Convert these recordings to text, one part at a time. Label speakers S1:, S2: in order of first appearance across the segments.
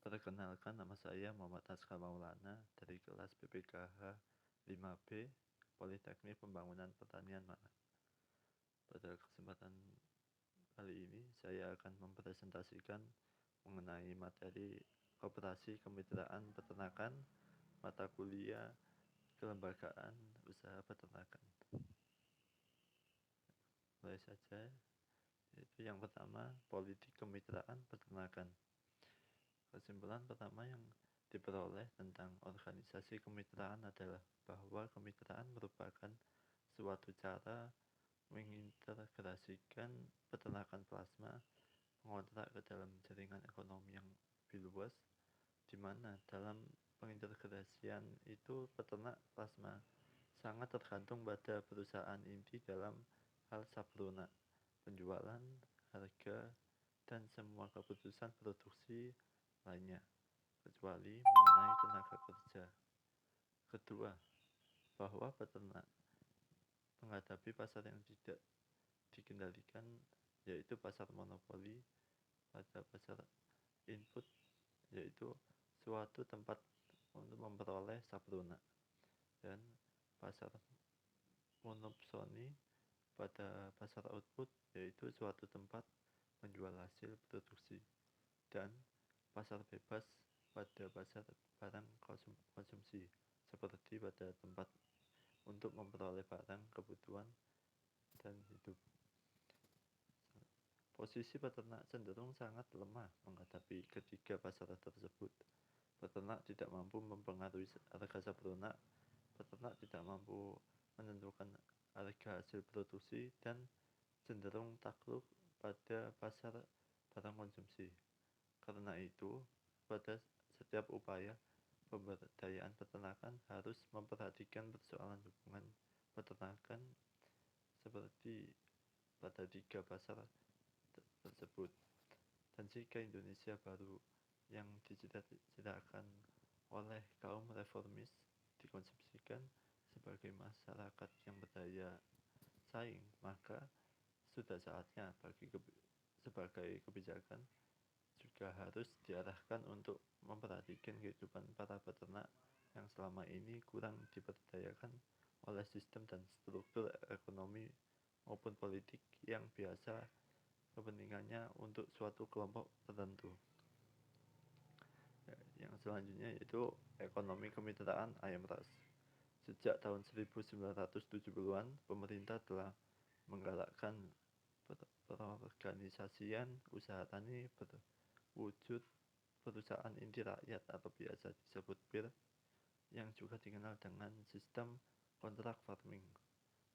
S1: Perkenalkan, nama saya Muhammad Askar Maulana dari kelas PPKH 5B Politeknik Pembangunan Pertanian Malang. Pada kesempatan kali ini saya akan mempresentasikan mengenai materi Koperasi Kemitraan Peternakan, mata kuliah Kelembagaan Usaha Peternakan. Mulai saja, yaitu yang pertama, politik kemitraan peternakan. Kesimpulan pertama yang diperoleh tentang organisasi kemitraan adalah bahwa kemitraan merupakan suatu cara mengintegrasikan peternakan plasma mengontrak ke dalam jaringan ekonomi yang lebih luas, di mana dalam pengintegrasian itu peternak plasma sangat tergantung pada perusahaan inti dalam hal sablonak, penjualan, harga, dan semua keputusan produksi lainnya, kecuali mengenai tenaga kerja. Kedua, bahwa peternak menghadapi pasar yang tidak dikendalikan, yaitu pasar monopoli pada pasar input, yaitu suatu tempat untuk memperoleh sablonak, dan pasar monopsoni pada pasar output, yaitu suatu tempat menjual hasil produksi, dan pasar bebas pada pasar barang konsumsi, seperti pada tempat untuk memperoleh barang kebutuhan dan hidup. Posisi peternak cenderung sangat lemah menghadapi ketiga pasar tersebut. Peternak tidak mampu mempengaruhi harga sablonak, peternak tidak mampu menentukan harga hasil produksi, dan cenderung takluk pada pasar barang konsumsi. Karena itu, pada setiap upaya pemberdayaan peternakan harus memperhatikan persoalan hubungan peternakan seperti pada tiga pasar tersebut. Dan jika Indonesia baru yang dicita-citakan oleh kaum reformis dikonsepsikan sebagai masyarakat yang berdaya saing, maka sudah saatnya sebagai kebijakan juga harus diarahkan untuk memperhatikan kehidupan para peternak yang selama ini kurang diberdayakan oleh sistem dan struktur ekonomi maupun politik yang biasa kepentingannya untuk suatu kelompok tertentu. Yang selanjutnya yaitu ekonomi kemitraan ayam ras. Sejak tahun 1970-an, pemerintah telah menggalakkan perorganisasian usaha tani berwujud perusahaan inti rakyat atau biasa disebut PIR, yang juga dikenal dengan sistem kontrak farming.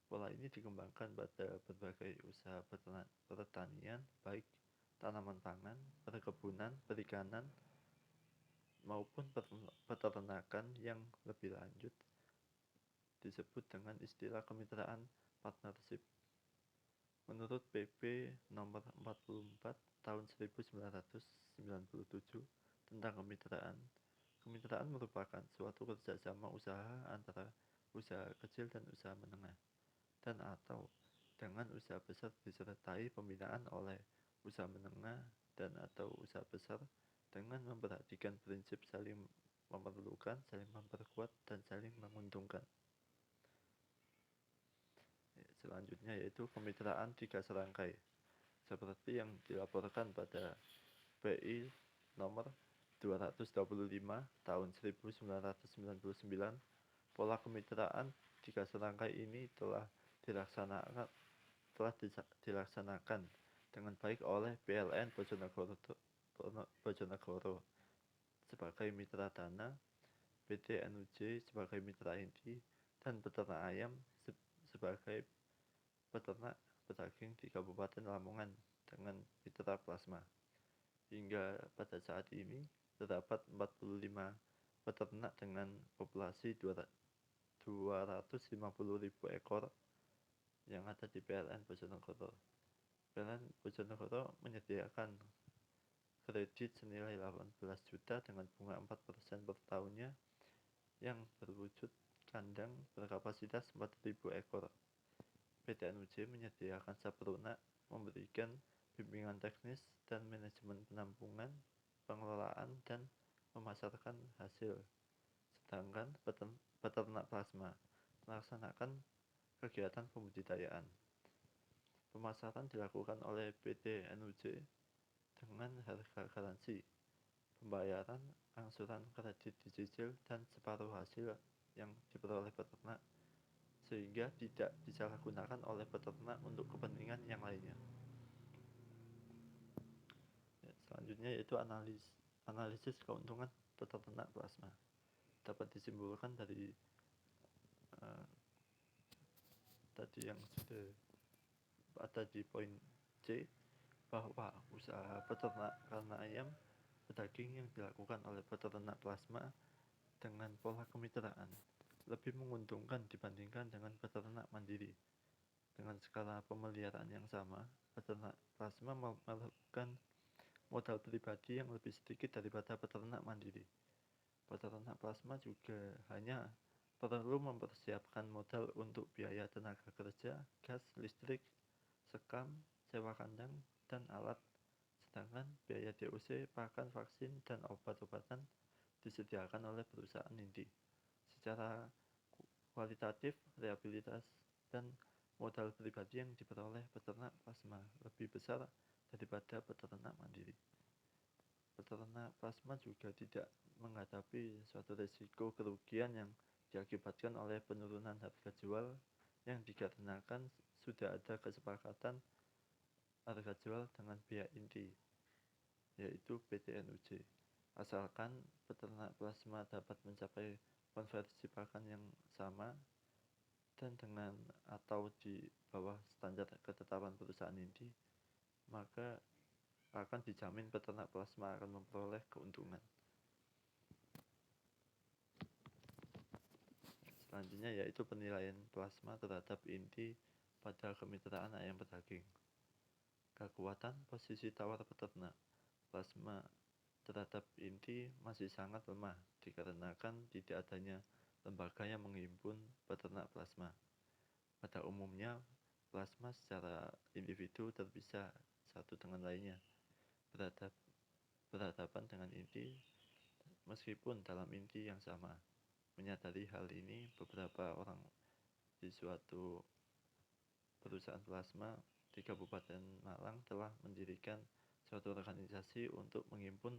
S1: Pola ini dikembangkan pada berbagai usaha pertanian, baik tanaman pangan, perkebunan, perikanan, maupun peternakan yang lebih lanjut disebut dengan istilah kemitraan partnership. Menurut PP nomor 44 tahun 1997 tentang kemitraan, kemitraan merupakan suatu kerjasama usaha antara usaha kecil dan usaha menengah, dan atau dengan usaha besar disertai pembinaan oleh usaha menengah dan atau usaha besar dengan memperhatikan prinsip saling memerlukan, saling memperkuat, dan saling menguntungkan. Selanjutnya yaitu kemitraan tiga serangkai. Seperti yang dilaporkan pada PI nomor 225 tahun 1999, pola kemitraan tiga serangkai ini telah dilaksanakan dengan baik oleh PLN Bojonegoro sebagai mitra dana, PT NUJ sebagai mitra inti, dan peternak ayam sebagai peternak pedaging di Kabupaten Lamongan dengan mitra plasma. Hingga pada saat ini terdapat 45 peternak dengan populasi 250.000 ekor yang ada di PLN Bojonegoro. PLN Bojonegoro menyediakan kredit senilai 18 juta dengan bunga 4% per tahunnya yang berwujud kandang berkapasitas 4.000 ekor. PT NUJ menyediakan sablonak, memberikan bimbingan teknis dan manajemen penampungan, pengelolaan, dan memasarkan hasil. Sedangkan peternak plasma melaksanakan kegiatan pembudidayaan. Pemasaran dilakukan oleh PT NUJ dengan harga garansi, pembayaran angsuran kredit dicicil, dan separuh hasil yang diperoleh peternak, sehingga tidak disalahgunakan oleh peternak untuk kepentingan yang lainnya. Selanjutnya yaitu analisis keuntungan peternak plasma. Dapat disimpulkan dari tadi yang sudah ada di poin C, bahwa usaha peternakan ayam pedaging yang dilakukan oleh peternak plasma dengan pola kemitraan lebih menguntungkan dibandingkan dengan peternak mandiri. Dengan skala pemeliharaan yang sama, peternak plasma melakukan modal pribadi yang lebih sedikit daripada peternak mandiri. Peternak plasma juga hanya perlu mempersiapkan modal untuk biaya tenaga kerja, gas, listrik, sekam, sewa kandang, dan alat. Sedangkan biaya DOC, pakan, vaksin, dan obat-obatan disediakan oleh perusahaan inti. Secara kualitatif, rehabilitas, dan modal pribadi yang diperoleh peternak plasma lebih besar daripada peternak mandiri. Peternak plasma juga tidak menghadapi suatu risiko kerugian yang diakibatkan oleh penurunan harga jual yang dikarenakan sudah ada kesepakatan harga jual dengan pihak inti, yaitu PT NUJ. Asalkan peternak plasma dapat mencapai konversi pakan yang sama dan dengan atau di bawah standar ketetapan perusahaan inti, maka akan dijamin peternak plasma akan memperoleh keuntungan. Selanjutnya yaitu penilaian plasma terhadap inti pada kemitraan ayam pedaging. Kekuatan posisi tawar peternak plasma terhadap inti masih sangat lemah dikarenakan tidak adanya lembaga yang menghimpun peternak plasma. Pada umumnya, plasma secara individu terpisah satu dengan lainnya, berhadapan dengan inti meskipun dalam inti yang sama. Menyadari hal ini, beberapa orang di suatu perusahaan plasma di Kabupaten Malang telah mendirikan suatu organisasi untuk menghimpun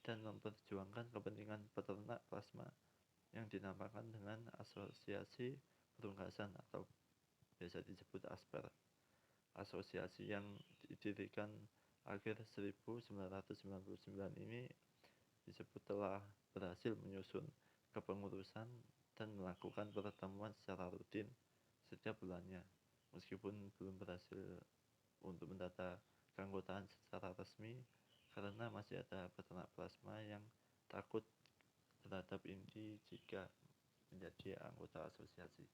S1: dan memperjuangkan kepentingan peternak plasma yang dinamakan dengan Asosiasi Perunggasan atau biasa disebut ASPER. Asosiasi yang didirikan akhir 1999 ini disebut telah berhasil menyusun kepengurusan dan melakukan pertemuan secara rutin setiap bulannya, meskipun belum berhasil untuk mendata keanggotaan secara resmi karena masih ada peternak plasma yang takut terhadap inti jika menjadi anggota asosiasi.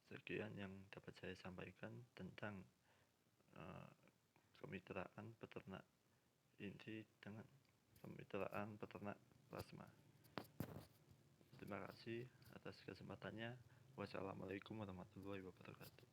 S1: Sekian yang dapat saya sampaikan tentang kemitraan peternak inti dengan kemitraan peternak plasma. Terima kasih atas kesempatannya. Wassalamualaikum warahmatullahi wabarakatuh.